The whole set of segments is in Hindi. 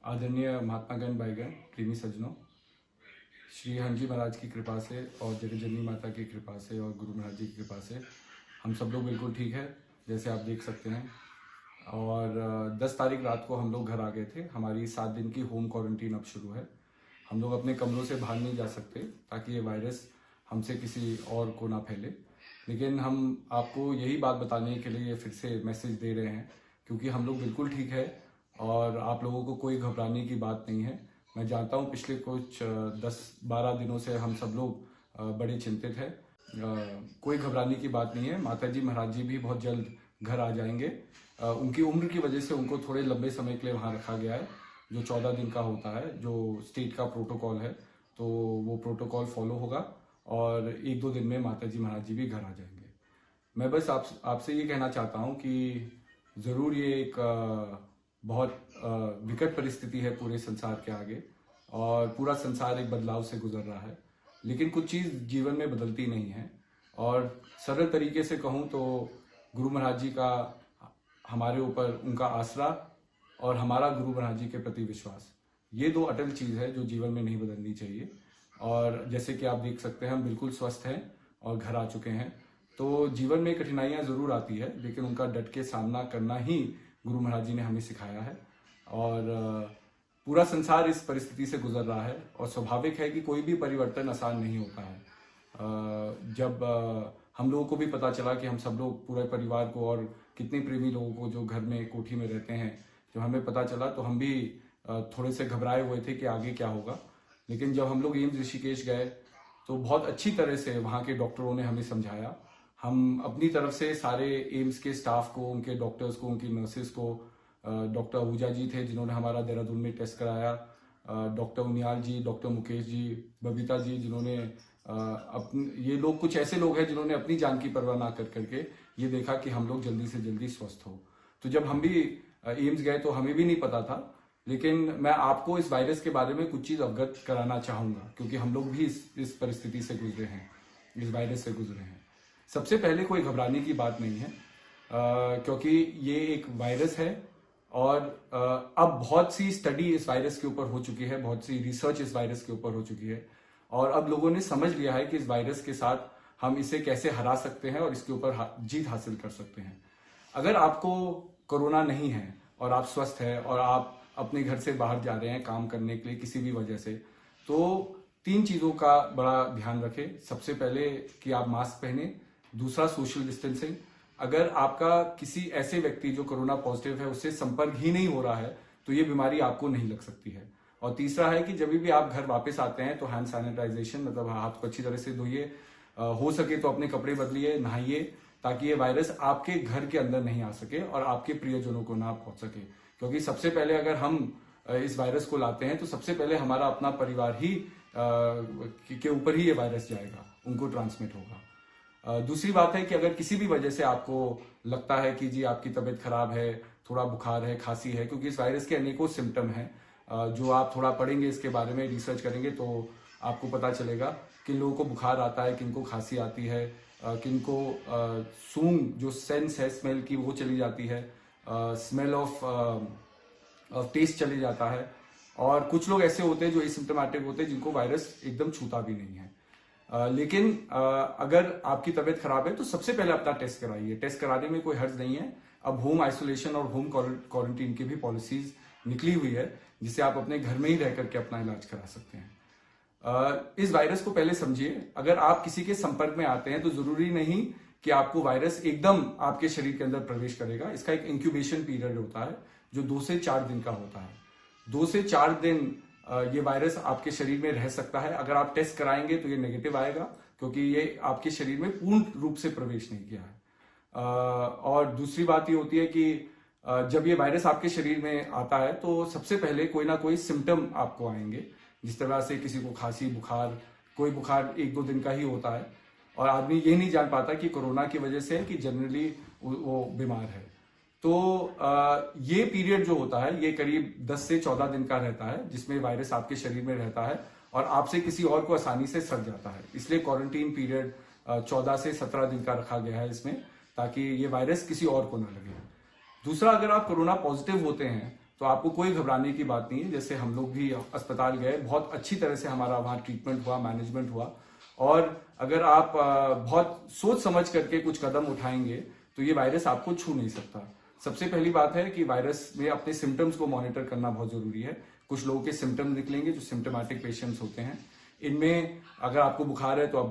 आदरणीय महात्मागण भाईगण, प्रेमी सज्जनों, श्री हनुजी महाराज की कृपा से और जगतजननी माता की कृपा से और गुरु महाराज जी की कृपा से हम सब लोग बिल्कुल ठीक है, जैसे आप देख सकते हैं। और 10 तारीख रात को हम लोग घर आ गए थे। हमारी 7 दिन की होम क्वारंटीन अब शुरू है। हम लोग अपने कमरों से बाहर नहीं जा सकते ताकि ये वायरस हमसे किसी और को ना फैले। लेकिन हम आपको यही बात बताने के लिए फिर से मैसेज दे रहे हैं, क्योंकि हम लोग बिल्कुल ठीक है और आप लोगों को कोई घबराने की बात नहीं है। मैं जानता हूँ पिछले कुछ 10-12 दिनों से हम सब लोग बड़े चिंतित हैं। कोई घबराने की बात नहीं है। माता जी महाराज जी भी बहुत जल्द घर आ जाएंगे। उनकी उम्र की वजह से उनको थोड़े लंबे समय के लिए वहाँ रखा गया है, जो 14 दिन का होता है, जो स्टेट का प्रोटोकॉल है। तो वो प्रोटोकॉल फॉलो होगा और 1-2 दिन में माता जी महाराज जी भी घर आ जाएंगे। मैं बस आपसे ये कहना चाहता हूँ कि ज़रूर ये एक बहुत विकट परिस्थिति है पूरे संसार के आगे, और पूरा संसार एक बदलाव से गुजर रहा है। लेकिन कुछ चीज़ जीवन में बदलती नहीं है, और सरल तरीके से कहूँ तो गुरु महाराज जी का हमारे ऊपर उनका आसरा और हमारा गुरु महाराज जी के प्रति विश्वास, ये 2 अटल चीज़ है जो जीवन में नहीं बदलनी चाहिए। और जैसे कि आप देख सकते हैं, हम बिल्कुल स्वस्थ हैं और घर आ चुके हैं। तो जीवन में कठिनाइयाँ ज़रूर आती है, लेकिन उनका डट के सामना करना ही गुरु महाराज जी ने हमें सिखाया है। और पूरा संसार इस परिस्थिति से गुजर रहा है, और स्वाभाविक है कि कोई भी परिवर्तन आसान नहीं होता है। जब हम लोगों को भी पता चला कि हम सब लोग पूरे परिवार को और कितने प्रेमी लोगों को जो घर में कोठी में रहते हैं, जब हमें पता चला तो हम भी थोड़े से घबराए हुए थे कि आगे क्या होगा। लेकिन जब हम लोग एम्स ऋषिकेश गए तो बहुत अच्छी तरह से वहाँ के डॉक्टरों ने हमें समझाया। हम अपनी तरफ से सारे एम्स के स्टाफ को, उनके डॉक्टर्स को, उनकी नर्सेस को, डॉक्टर आहूजा जी थे जिन्होंने हमारा देहरादून में टेस्ट कराया, डॉक्टर उनियाल जी, डॉक्टर मुकेश जी, बबीता जी, जिन्होंने ये लोग कुछ ऐसे लोग हैं जिन्होंने अपनी जान की परवाह ना कर करके ये देखा कि हम लोग जल्दी से जल्दी स्वस्थ हो। तो जब हम भी एम्स गए तो हमें भी नहीं पता था, लेकिन मैं आपको इस वायरस के बारे में कुछ चीज़ अवगत कराना चाहूँगा, क्योंकि हम लोग भी इस परिस्थिति से गुजरे हैं, इस वायरस से गुजरे हैं। सबसे पहले कोई घबराने की बात नहीं है, क्योंकि ये एक वायरस है और अब बहुत सी स्टडी इस वायरस के ऊपर हो चुकी है, बहुत सी रिसर्च इस वायरस के ऊपर हो चुकी है, और अब लोगों ने समझ लिया है कि इस वायरस के साथ हम इसे कैसे हरा सकते हैं और इसके ऊपर जीत हासिल कर सकते हैं। अगर आपको कोरोना नहीं है और आप स्वस्थ हैं और आप अपने घर से बाहर जा रहे हैं काम करने के लिए किसी भी वजह से, तो 3 चीज़ों का बड़ा ध्यान रखें। सबसे पहले कि आप मास्क पहने, दूसरा सोशल डिस्टेंसिंग। अगर आपका किसी ऐसे व्यक्ति जो कोरोना पॉजिटिव है उससे संपर्क ही नहीं हो रहा है तो ये बीमारी आपको नहीं लग सकती है। और तीसरा है कि जब भी आप घर वापस आते हैं तो हैंड सैनिटाइजेशन, मतलब हाथ को अच्छी तरह से धोइए, हो सके तो अपने कपड़े बदलिए, नहाइए, ताकि ये वायरस आपके घर के अंदर नहीं आ सके और आपके प्रियजनों को ना पहुंच सके। क्योंकि सबसे पहले अगर हम इस वायरस को लाते हैं तो सबसे पहले हमारा अपना परिवार ही के ऊपर ही ये वायरस जाएगा, उनको ट्रांसमिट होगा। दूसरी बात है कि अगर किसी भी वजह से आपको लगता है कि जी आपकी तबीयत खराब है, थोड़ा बुखार है, खांसी है, क्योंकि इस वायरस के अनेकों सिम्टम हैं, जो आप थोड़ा पढ़ेंगे इसके बारे में, रिसर्च करेंगे तो आपको पता चलेगा किन लोगों को बुखार आता है, किनको खांसी आती है, किनको सूंघ जो सेंस है स्मेल की वो चली जाती है, स्मेल ऑफ टेस्ट चले जाता है, और कुछ लोग ऐसे होते हैं जो एसिम्प्टोमेटिक होते हैं जिनको वायरस एकदम छूता भी नहीं है। लेकिन अगर आपकी तबीयत खराब है तो सबसे पहले अपना टेस्ट कराइए। टेस्ट कराने में कोई हर्ज नहीं है। अब होम आइसोलेशन और होम क्वारंटीन की भी पॉलिसीज निकली हुई है, जिससे आप अपने घर में ही रह करके अपना इलाज करा सकते हैं। इस वायरस को पहले समझिए। अगर आप किसी के संपर्क में आते हैं तो जरूरी नहीं कि आपको वायरस एकदम आपके शरीर के अंदर प्रवेश करेगा। इसका एक इंक्यूबेशन पीरियड होता है जो 2 से 4 दिन का होता है। 2 से 4 दिन ये वायरस आपके शरीर में रह सकता है। अगर आप टेस्ट कराएंगे तो ये नेगेटिव आएगा, क्योंकि ये आपके शरीर में पूर्ण रूप से प्रवेश नहीं किया है। और दूसरी बात ये होती है कि जब ये वायरस आपके शरीर में आता है तो सबसे पहले कोई ना कोई सिम्टम आपको आएंगे। जिस तरह से किसी को खांसी, बुखार, कोई बुखार 1-2 दिन का ही होता है, और आदमी ये नहीं जान पाता कि कोरोना की वजह से है कि जनरली वो बीमार है। तो ये पीरियड जो होता है ये करीब 10 से 14 दिन का रहता है, जिसमें वायरस आपके शरीर में रहता है और आपसे किसी और को आसानी से सट जाता है। इसलिए क्वारंटीन पीरियड 14 से 17 दिन का रखा गया है इसमें, ताकि ये वायरस किसी और को ना लगे। दूसरा, अगर आप कोरोना पॉजिटिव होते हैं तो आपको कोई घबराने की बात नहीं है। जैसे हम लोग भी अस्पताल गए, बहुत अच्छी तरह से हमारा वहाँ ट्रीटमेंट हुआ, मैनेजमेंट हुआ। और अगर आप बहुत सोच समझ करके कुछ कदम उठाएंगे तो ये वायरस आपको छू नहीं सकता। सबसे पहली बात है कि वायरस में अपने सिम्टम्स को मॉनिटर करना बहुत जरूरी है। कुछ लोगों के सिम्टम्स निकलेंगे जो सिम्टोमेटिक पेशेंट्स होते हैं। इनमें अगर आपको बुखार है तो आप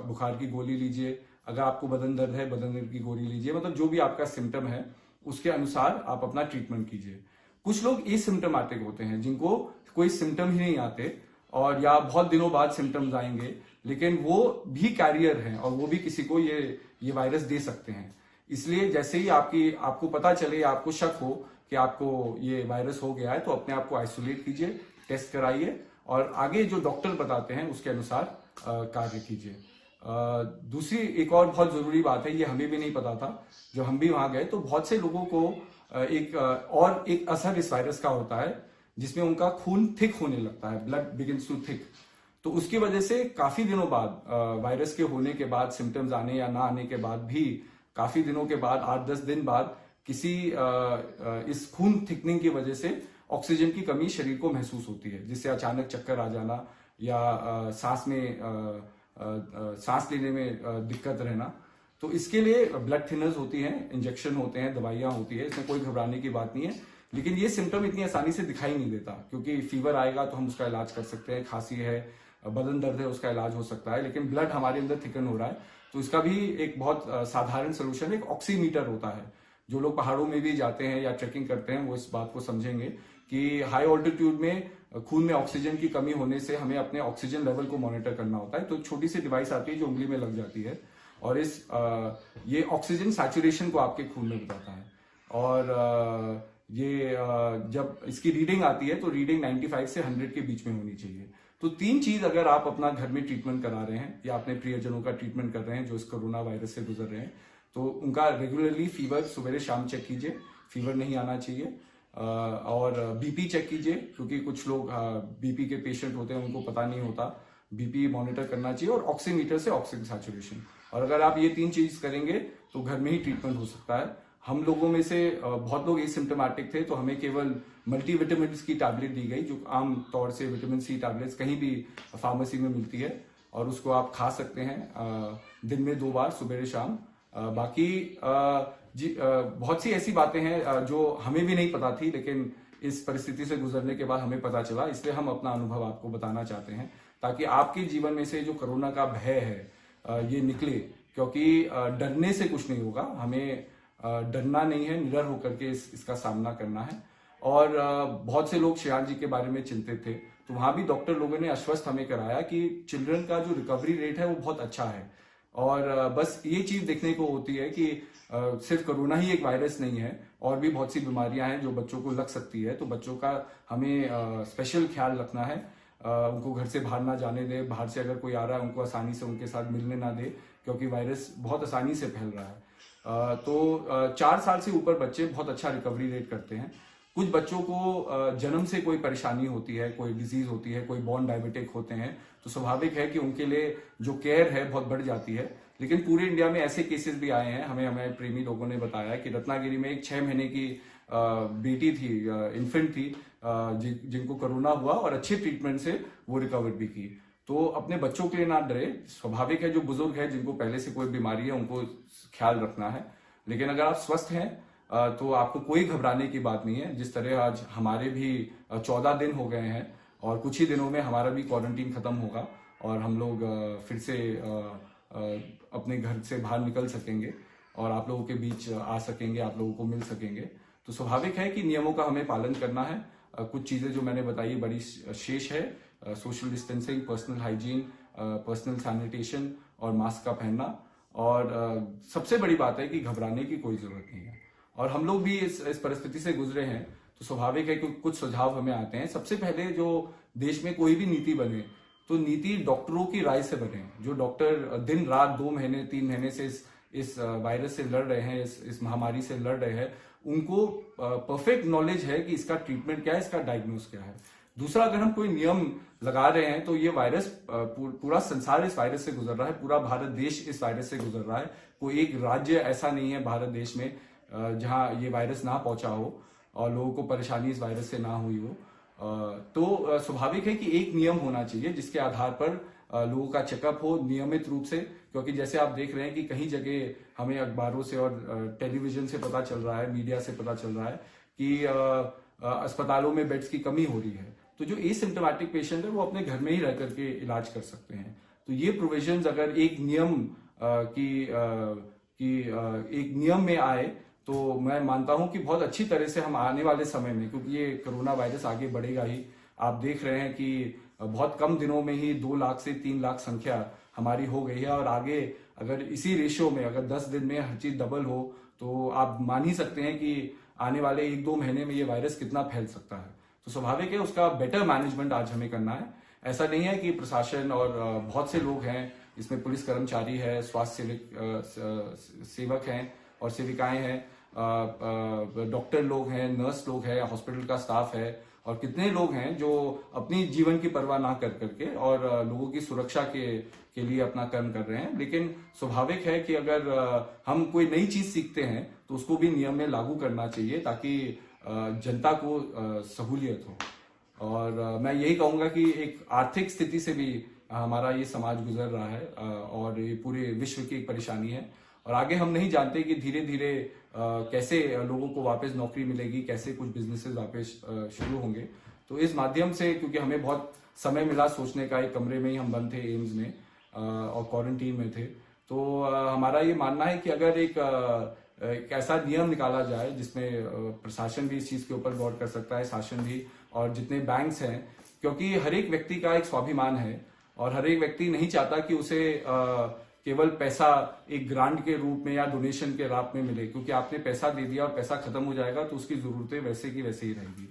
बुखार की गोली लीजिए, अगर आपको बदन दर्द है बदन दर्द की गोली लीजिए, मतलब जो भी आपका सिम्टम है उसके अनुसार आप अपना ट्रीटमेंट कीजिए। कुछ लोग एसिम्टोमेटिक होते हैं जिनको कोई सिम्टम ही नहीं आते और या बहुत दिनों बाद सिम्टम्स आएंगे, लेकिन वो भी कैरियर हैं और वो भी किसी को ये वायरस दे सकते हैं। इसलिए जैसे ही आपको पता चले या आपको शक हो कि आपको ये वायरस हो गया है तो अपने आप को आइसोलेट कीजिए, टेस्ट कराइए और आगे जो डॉक्टर बताते हैं उसके अनुसार कार्य कीजिए। दूसरी एक और बहुत जरूरी बात है, ये हमें भी नहीं पता था, जब हम भी वहां गए तो बहुत से लोगों को एक असर इस वायरस का होता है जिसमें उनका खून थिक होने लगता है, ब्लड बिगिंस टू थिक। तो उसकी वजह से काफी दिनों बाद, वायरस के होने के बाद, सिम्टम्स आने या ना आने के बाद भी काफी दिनों के बाद, 8-10 दिन बाद किसी इस खून थिकनिंग की वजह से ऑक्सीजन की कमी शरीर को महसूस होती है, जिससे अचानक चक्कर आ जाना या सांस लेने में दिक्कत रहना। तो इसके लिए ब्लड थिनर्स होती हैं, इंजेक्शन होते हैं, दवाइयां होती है, इसमें कोई घबराने की बात नहीं है। लेकिन ये सिम्टम इतनी आसानी से दिखाई नहीं देता, क्योंकि फीवर आएगा तो हम उसका इलाज कर सकते हैं, खांसी है, बदन दर्द है, उसका इलाज हो सकता है, लेकिन ब्लड हमारे अंदर थिकन हो रहा है तो इसका भी एक बहुत साधारण सोल्यूशन एक ऑक्सीमीटर होता है। जो लोग पहाड़ों में भी जाते हैं या ट्रेकिंग करते हैं वो इस बात को समझेंगे कि हाई ऑल्टीट्यूड में खून में ऑक्सीजन की कमी होने से हमें अपने ऑक्सीजन लेवल को मॉनिटर करना होता है। तो छोटी सी डिवाइस आती है जो उंगली में लग जाती है और ये ऑक्सीजन सैचुरेशन को आपके खून में बताता है। और जब इसकी रीडिंग आती है तो रीडिंग 95 से 100 के बीच में होनी चाहिए। तो 3 चीज अगर आप अपना घर में ट्रीटमेंट करा रहे हैं या अपने प्रियजनों का ट्रीटमेंट कर रहे हैं जो इस कोरोना वायरस से गुजर रहे हैं, तो उनका रेगुलरली फीवर सुबह शाम चेक कीजिए, फीवर नहीं आना चाहिए। और बीपी चेक कीजिए, क्योंकि कुछ लोग बीपी के पेशेंट होते हैं, उनको पता नहीं होता, बीपी मॉनिटर करना चाहिए। और ऑक्सीमीटर से ऑक्सीजन सैचुरेशन, और अगर आप ये 3 चीज करेंगे तो घर में ही ट्रीटमेंट हो सकता है। हम लोगों में से बहुत लोग एसिम्प्टोमेटिक थे तो हमें केवल मल्टीविटामिन्स की टैबलेट दी गई, जो आम तौर से विटामिन सी टैबलेट्स कहीं भी फार्मेसी में मिलती है और उसको आप खा सकते हैं दिन में 2 बार, सुबह शाम। बाकी बहुत सी ऐसी बातें हैं जो हमें भी नहीं पता थी, लेकिन इस परिस्थिति से गुजरने के बाद हमें पता चला, इसलिए हम अपना अनुभव आपको बताना चाहते हैं ताकि आपके जीवन में से जो कोरोना का भय है ये निकले। क्योंकि डरने से कुछ नहीं होगा, हमें डरना नहीं है, निडर होकर के इसका सामना करना है। और बहुत से लोग श्रेयांश जी के बारे में चिंतित थे, तो वहां भी डॉक्टर लोगों ने आश्वस्त हमें कराया कि चिल्ड्रन का जो रिकवरी रेट है वो बहुत अच्छा है। और बस ये चीज देखने को होती है कि सिर्फ कोरोना ही एक वायरस नहीं है, और भी बहुत सी बीमारियां हैं जो बच्चों को लग सकती है। तो बच्चों का हमें स्पेशल ख्याल रखना है, उनको घर से बाहर ना जाने दे, बाहर से अगर कोई आ रहा है उनको आसानी से उनके साथ मिलने ना दे, क्योंकि वायरस बहुत आसानी से फैल रहा है। तो 4 साल से ऊपर बच्चे बहुत अच्छा रिकवरी रेट करते हैं। कुछ बच्चों को जन्म से कोई परेशानी होती है, कोई डिजीज होती है, कोई बॉर्न डायबिटिक होते हैं, तो स्वाभाविक है कि उनके लिए जो केयर है बहुत बढ़ जाती है। लेकिन पूरे इंडिया में ऐसे केसेस भी आए हैं, हमें प्रेमी लोगों ने बताया कि रत्नागिरी में एक 6 महीने की बेटी थी, इन्फेंट थी, जिनको कोरोना हुआ और अच्छे ट्रीटमेंट से वो रिकवर भी की। तो अपने बच्चों के लिए ना डरे, स्वाभाविक है जो बुजुर्ग है जिनको पहले से कोई बीमारी है उनको ख्याल रखना है, लेकिन अगर आप स्वस्थ हैं तो आपको कोई घबराने की बात नहीं है। जिस तरह आज हमारे भी 14 दिन हो गए हैं और कुछ ही दिनों में हमारा भी क्वारंटीन खत्म होगा और हम लोग फिर से अपने घर से बाहर निकल सकेंगे और आप लोगों के बीच आ सकेंगे, आप लोगों को मिल सकेंगे। तो स्वाभाविक है कि नियमों का हमें पालन करना है। कुछ चीजें जो मैंने बताई बड़ी शेष है, social distancing, personal hygiene, personal sanitation और मास्क का पहनना। और सबसे बड़ी बात है कि घबराने की कोई जरूरत नहीं है। और हम लोग भी इस परिस्थिति से गुजरे हैं, तो स्वाभाविक है कि कुछ सुझाव हमें आते हैं। सबसे पहले जो देश में कोई भी नीति बने तो नीति डॉक्टरों की राय से बने। जो डॉक्टर दिन रात 2 महीने 3 महीने से इस वायरस से लड़ रहे हैं, इस महामारी से लड़ रहे हैं, उनको परफेक्ट नॉलेज है कि इसका ट्रीटमेंट क्या है, इसका डायग्नोस क्या है। दूसरा, अगर हम कोई नियम लगा रहे हैं तो ये वायरस, पूरा संसार इस वायरस से गुजर रहा है, पूरा भारत देश इस वायरस से गुजर रहा है। कोई एक राज्य ऐसा नहीं है भारत देश में जहां ये वायरस ना पहुंचा हो। और लोगों को परेशानी इस वायरस से ना हुई हो। तो स्वाभाविक है कि एक नियम होना चाहिए जिसके आधार पर लोगों का चेकअप हो नियमित रूप से, क्योंकि जैसे आप देख रहे हैं कि कहीं जगह हमें अखबारों से और टेलीविजन से पता चल रहा है, मीडिया से पता चल रहा है कि अस्पतालों में बेड्स की कमी हो रही है। तो जो एसिम्प्टोमेटिक पेशेंट है वो अपने घर में ही रह करके इलाज कर सकते हैं। तो ये प्रोविजंस अगर एक नियम एक नियम में आए तो मैं मानता हूं कि बहुत अच्छी तरह से हम आने वाले समय में, क्योंकि ये कोरोना वायरस आगे बढ़ेगा ही, आप देख रहे हैं कि बहुत कम दिनों में ही 2 लाख से 3 लाख संख्या हमारी हो गई है, और आगे अगर इसी रेशियो में अगर 10 दिन में हर चीज डबल हो तो आप मान ही सकते हैं कि आने वाले 1-2 महीने में ये वायरस कितना फैल सकता है। तो स्वाभाविक है उसका बेटर मैनेजमेंट आज हमें करना है। ऐसा नहीं है कि प्रशासन और बहुत से लोग हैं, इसमें पुलिस कर्मचारी है, स्वास्थ्य सेवक हैं और सेविकाएं हैं, डॉक्टर लोग हैं, नर्स लोग हैं, हॉस्पिटल का स्टाफ है, और कितने लोग हैं जो अपनी जीवन की परवाह ना कर करके और लोगों की सुरक्षा के लिए अपना कर्म कर रहे हैं। लेकिन स्वाभाविक है कि अगर हम कोई नई चीज सीखते हैं तो उसको भी नियम में लागू करना चाहिए ताकि जनता को सहूलियत हो। और मैं यही कहूंगा कि एक आर्थिक स्थिति से भी हमारा ये समाज गुजर रहा है और ये पूरे विश्व की एक परेशानी है, और आगे हम नहीं जानते कि धीरे धीरे कैसे लोगों को वापस नौकरी मिलेगी, कैसे कुछ बिजनेसेस वापस शुरू होंगे। तो इस माध्यम से, क्योंकि हमें बहुत समय मिला सोचने का, एक कमरे में ही हम बंद थे एम्स में और क्वारंटीन में थे, तो हमारा ये मानना है कि अगर एक ऐसा नियम निकाला जाए जिसमें प्रशासन भी इस चीज के ऊपर गौर कर सकता है, शासन भी, और जितने बैंक्स हैं, क्योंकि हर एक व्यक्ति का एक स्वाभिमान है और हर एक व्यक्ति नहीं चाहता कि उसे केवल पैसा एक ग्रांट के रूप में या डोनेशन के रूप में मिले, क्योंकि आपने पैसा दे दिया और पैसा खत्म हो जाएगा तो उसकी जरूरतें वैसे की वैसे ही रहेगी।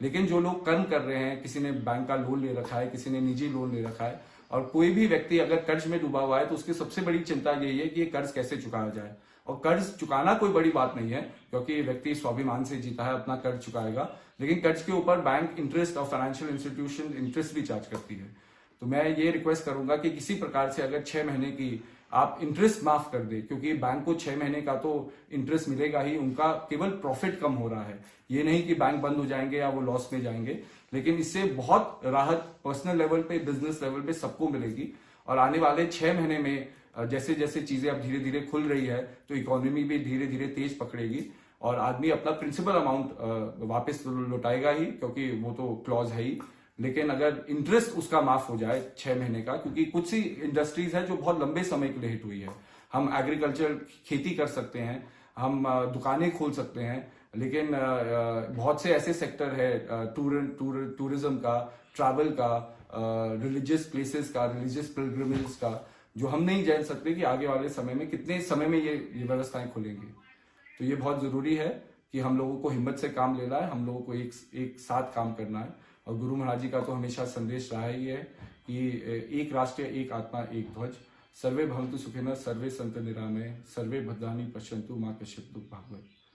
लेकिन जो लोग कर्म कर रहे हैं, किसी ने बैंक का लोन ले रखा है, किसी ने निजी लोन ले रखा है, और कोई भी व्यक्ति अगर कर्ज में डूबा हुआ है तो उसकी सबसे बड़ी चिंता यही है कि ये कर्ज कैसे चुकाया जाए। और कर्ज चुकाना कोई बड़ी बात नहीं है, क्योंकि व्यक्ति स्वाभिमान से जीता है, अपना कर्ज चुकाएगा, लेकिन कर्ज के ऊपर बैंक इंटरेस्ट और फाइनेंशियल इंस्टीट्यूशन इंटरेस्ट भी चार्ज करती है। तो मैं ये रिक्वेस्ट करूंगा कि किसी प्रकार से अगर 6 महीने की आप इंटरेस्ट माफ कर दे, क्योंकि बैंक को 6 महीने का तो इंटरेस्ट मिलेगा ही, उनका केवल प्रॉफिट कम हो रहा है, ये नहीं कि बैंक बंद हो जाएंगे या वो लॉस में जाएंगे। लेकिन इससे बहुत राहत पर्सनल लेवल पे, बिजनेस लेवल पे सबको मिलेगी। और आने वाले 6 महीने में जैसे जैसे चीजें अब धीरे धीरे खुल रही है तो इकोनॉमी भी धीरे धीरे तेज पकड़ेगी और आदमी अपना प्रिंसिपल अमाउंट वापस लौटाएगा ही, क्योंकि वो तो क्लॉज है ही। लेकिन अगर इंटरेस्ट उसका माफ हो जाए 6 महीने का, क्योंकि कुछ सी इंडस्ट्रीज है जो बहुत लंबे समय के लिए हिट हुई है, हम एग्रीकल्चर खेती कर सकते हैं, हम दुकानें खोल सकते हैं, लेकिन बहुत से ऐसे सेक्टर है टूरिज्म का, ट्रैवल का, रिलीजियस प्लेसेस का, रिलीजियस पिलग्रिमेज का, जो हम नहीं जान सकते कि आगे वाले समय में कितने समय में ये व्यवस्थाएं खुलेंगी। तो ये बहुत जरूरी है कि हम लोगों को हिम्मत से काम लेना है, हम लोगों को एक साथ काम करना है। और गुरु महाराज जी का तो हमेशा संदेश रहा ही है कि एक राष्ट्र, एक आत्मा, एक ध्वज, सर्वे भवन्तु सुखिनः, सर्वे सन्तु निरामया, सर्वे भद्राणि पश्यन्तु, मा कश्चित् दुःखभाग् भवेत्।